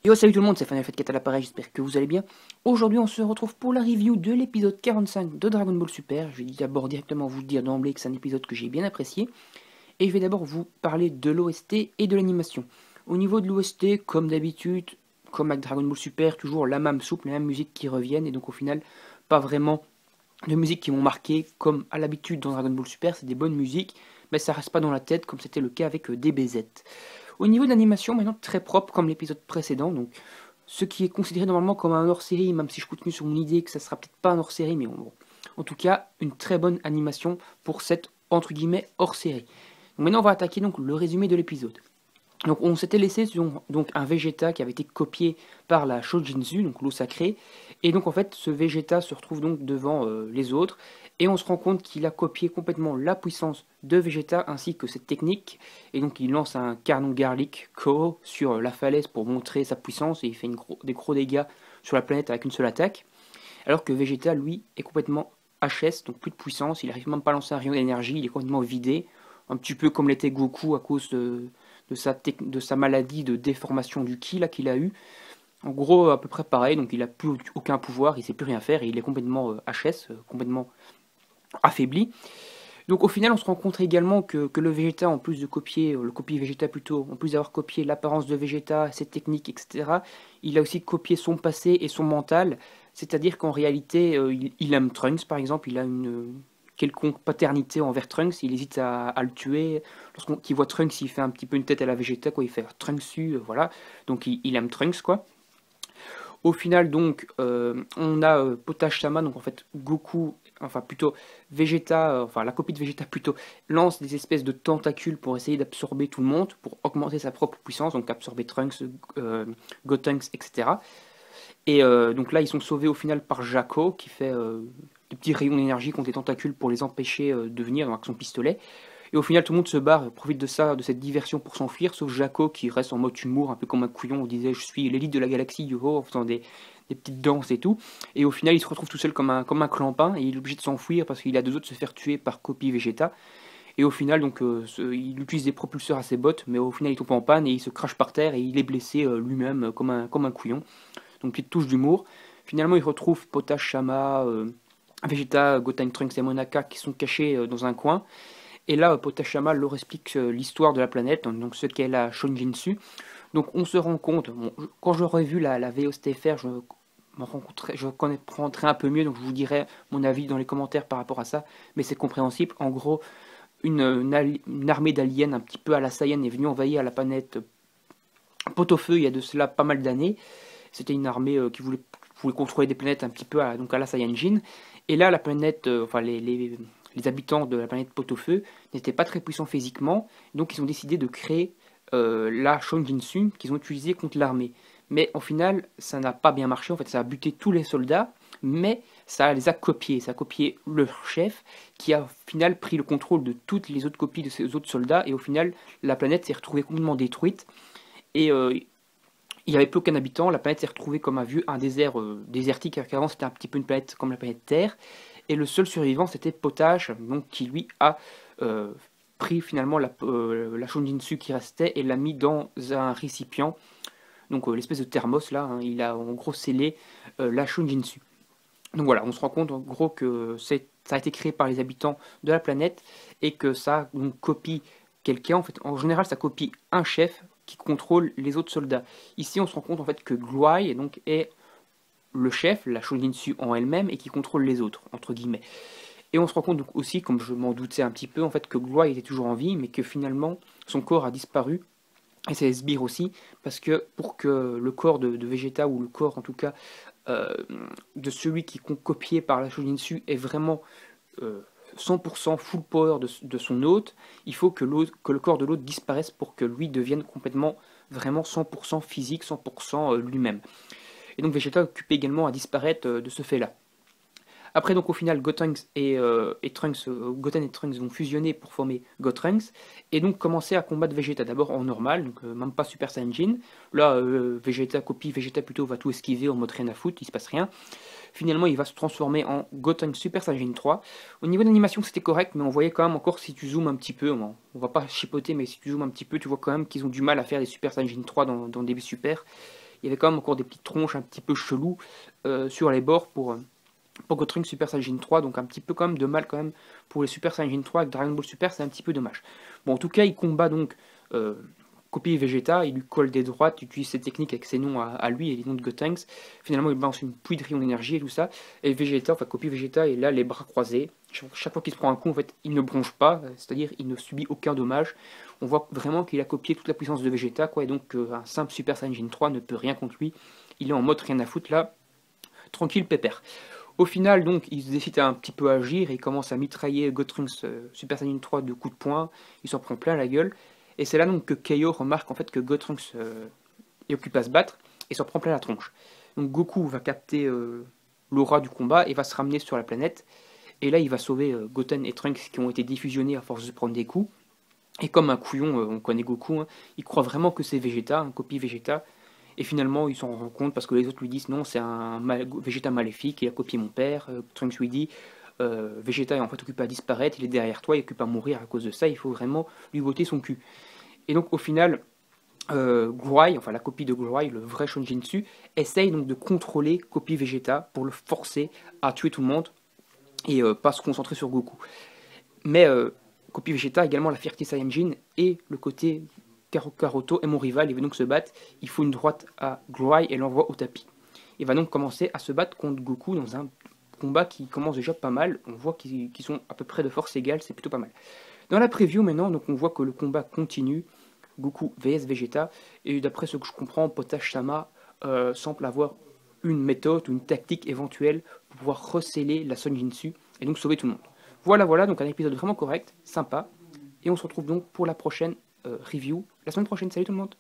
Yo, salut tout le monde, c'est Final Fight 4 à l'appareil, j'espère que vous allez bien. Aujourd'hui, on se retrouve pour la review de l'épisode 45 de Dragon Ball Super. Je vais d'abord directement vous dire d'emblée que c'est un épisode que j'ai bien apprécié. Et je vais d'abord vous parler de l'OST et de l'animation. Au niveau de l'OST, comme d'habitude, comme avec Dragon Ball Super, toujours la même soupe, les mêmes musiques qui reviennent. Et donc au final, pas vraiment de musiques qui m'ont marqué comme à l'habitude dans Dragon Ball Super. C'est des bonnes musiques, mais ça reste pas dans la tête comme c'était le cas avec DBZ. Au niveau de l'animation, maintenant très propre comme l'épisode précédent, donc ce qui est considéré normalement comme un hors-série, même si je continue sur mon idée que ça sera peut-être pas un hors-série, mais bon. En tout cas, une très bonne animation pour cette entre guillemets hors-série. Maintenant, on va attaquer donc le résumé de l'épisode. Donc, on s'était laissé sur donc, un Vegeta qui avait été copié par la Shojinzu, donc l'eau sacrée. Et donc, en fait, ce Vegeta se retrouve donc devant les autres. Et on se rend compte qu'il a copié complètement la puissance de Vegeta ainsi que cette technique. Et donc, il lance un canon garlic Ko sur la falaise pour montrer sa puissance. Et il fait des gros dégâts sur la planète avec une seule attaque. Alors que Vegeta, lui, est complètement HS, donc plus de puissance. Il n'arrive même pas à lancer un rayon d'énergie. Il est complètement vidé. Un petit peu comme l'était Goku à cause de sa maladie de déformation du ki là qu'il a eu. En gros, à peu près pareil, donc il n'a plus aucun pouvoir, il ne sait plus rien faire, et il est complètement HS, complètement affaibli. Donc au final, on se rend compte également que le Vegeta, en plus de copier, le copier Vegeta plutôt, en plus d'avoir copié l'apparence de Vegeta, ses techniques, etc., il a aussi copié son passé et son mental, c'est-à-dire qu'en réalité, il aime Trunks par exemple, il a une quelconque paternité envers Trunks, il hésite à le tuer. Lorsqu'il voit Trunks, il fait un petit peu une tête à la Vegeta, quoi, il fait Trunksu, voilà. Donc il aime Trunks, quoi. Au final, donc, on a Potash-sama, donc en fait, Goku, enfin plutôt Vegeta, enfin la copie de Vegeta plutôt, lance des espèces de tentacules pour essayer d'absorber tout le monde, pour augmenter sa propre puissance, donc absorber Trunks, Gotenks, etc. Et donc là, ils sont sauvés au final par Jaco, qui fait des petits rayons d'énergie contre les tentacules pour les empêcher de venir avec son pistolet. Et au final, tout le monde se barre, profite de ça, de cette diversion pour s'enfuir, sauf Jaco qui reste en mode humour, un peu comme un couillon. On disait, je suis l'élite de la galaxie, yo, en faisant des petites danses et tout. Et au final, il se retrouve tout seul comme un clampin, et il est obligé de s'enfuir parce qu'il a deux autres se faire tuer par Copie Vegeta. Et au final, donc, il utilise des propulseurs à ses bottes, mais au final, il tombe en panne et il se crache par terre et il est blessé lui-même comme un couillon. Donc, petite touche d'humour. Finalement, il retrouve Potash, Shama, Vegeta, Goten, Trunks et Monaka qui sont cachés dans un coin. Et là, Potashama leur explique l'histoire de la planète, donc ce qu'est la Shonjinsu. Donc on se rend compte, bon, quand j'aurai vu la VOSTFR, je comprendrai un peu mieux, donc je vous dirai mon avis dans les commentaires par rapport à ça, mais c'est compréhensible. En gros, une armée d'aliens un petit peu à la Saiyan est venue envahir la planète Pot-au-Feu il y a de cela pas mal d'années. C'était une armée qui voulait contrôler des planètes un petit peu donc à la Saiyajin. Et là, la planète, enfin les habitants de la planète Pot-au-Feu n'étaient pas très puissants physiquement, donc ils ont décidé de créer la Shonjinsu qu'ils ont utilisée contre l'armée. Mais au final, ça n'a pas bien marché, en fait ça a buté tous les soldats, mais ça les a copiés, ça a copié leur chef, qui a au final pris le contrôle de toutes les autres copies de ces autres soldats, et au final, la planète s'est retrouvée complètement détruite, et il n'y avait plus aucun habitant, la planète s'est retrouvée comme un désert désertique, car avant c'était un petit peu une planète comme la planète Terre, et le seul survivant c'était Potash, donc, qui lui a pris finalement la Shonjinsu qui restait et l'a mis dans un récipient, donc l'espèce de thermos là, hein, il a en gros scellé la Shonjinsu. Donc voilà, on se rend compte en gros que ça a été créé par les habitants de la planète et que ça donc, copie quelqu'un. En fait, en général, ça copie un chef qui contrôle les autres soldats. Ici, on se rend compte en fait que Gluai donc est le chef, la Shonjinsu en elle-même, et qui contrôle les autres entre guillemets. Et on se rend compte donc aussi, comme je m'en doutais un petit peu, en fait que Gluai était toujours en vie, mais que finalement son corps a disparu. Et c'est sbire aussi, parce que pour que le corps de Vegeta, ou le corps en tout cas euh, de celui qui est copié par la Shojinsu est vraiment 100% full power de son hôte, il faut que le corps de l'autre disparaisse pour que lui devienne complètement, vraiment 100% physique, 100% lui-même. Et donc Vegeta occupe également à disparaître de ce fait-là. Après, donc au final, Goten et Trunks vont fusionner pour former Gotrunks et donc commencer à combattre Vegeta. D'abord en normal, donc même pas Super Saiyan. Là, Vegeta plutôt va tout esquiver en mode rien à foutre, il se passe rien. Finalement, il va se transformer en Goten Super Saiyan 3. Au niveau d'animation, c'était correct, mais on voyait quand même encore, si tu zoomes un petit peu, on va pas chipoter, mais si tu zoomes un petit peu, tu vois quand même qu'ils ont du mal à faire des Super Saiyan 3 dans DB Super. il y avait quand même encore des petites tronches un petit peu cheloues sur les bords pour Gotrunks Super Saiyajin 3, donc un petit peu quand même de mal quand même pour les Super Saiyajin 3 avec Dragon Ball Super, c'est un petit peu dommage. Bon, en tout cas, il combat donc Copy Vegeta, il lui colle des droites, il utilise ses techniques avec ses noms à lui et les noms de Gotenks. Finalement, il balance une pluie de rayons d'énergie et tout ça. Et Vegeta, enfin Copy Vegeta, est là les bras croisés. Chaque fois qu'il se prend un coup, en fait, il ne bronche pas, c'est-à-dire il ne subit aucun dommage. On voit vraiment qu'il a copié toute la puissance de Vegeta, quoi, et donc un simple Super Saiyajin 3 ne peut rien contre lui. Il est en mode rien à foutre là, tranquille pépère. Au final, donc, il décide à un petit peu agir et il commence à mitrailler Gotrunks Super Saiyan 3 de coups de poing. Il s'en prend plein la gueule. Et c'est là donc que Kaio remarque en fait que Gotrunks est occupé à se battre et s'en prend plein la tronche. Donc Goku va capter l'aura du combat et va se ramener sur la planète. Et là, il va sauver Goten et Trunks qui ont été défusionnés à force de se prendre des coups. Et comme un couillon, on connaît Goku, hein, il croit vraiment que c'est Vegeta, un copie Vegeta. Et finalement, il s'en rend compte parce que les autres lui disent non, c'est un Vegeta maléfique, il a copié mon père. Trunks lui dit Vegeta est en fait occupé à disparaître, il est derrière toi, il est occupé à mourir à cause de ça, il faut vraiment lui botter son cul. Et donc au final, Guai, enfin la copie de Guai, le vrai Shonjinsu, essaye donc de contrôler copie Vegeta pour le forcer à tuer tout le monde et pas se concentrer sur Goku. Mais copie Vegeta a également la fierté Saiyajin et le côté Karoto est mon rival, il veut donc se battre, il faut une droite à Guai et l'envoie au tapis. Il va donc commencer à se battre contre Goku dans un combat qui commence déjà pas mal, on voit qu'ils sont à peu près de force égale, c'est plutôt pas mal. Dans la preview maintenant, donc on voit que le combat continue, Goku vs Vegeta, et d'après ce que je comprends, Potash Sama semble avoir une méthode ou une tactique éventuelle pour pouvoir recéler la Sonjinsu et donc sauver tout le monde. Voilà, donc un épisode vraiment correct, sympa, et on se retrouve donc pour la prochaine review la semaine prochaine. Salut tout le monde!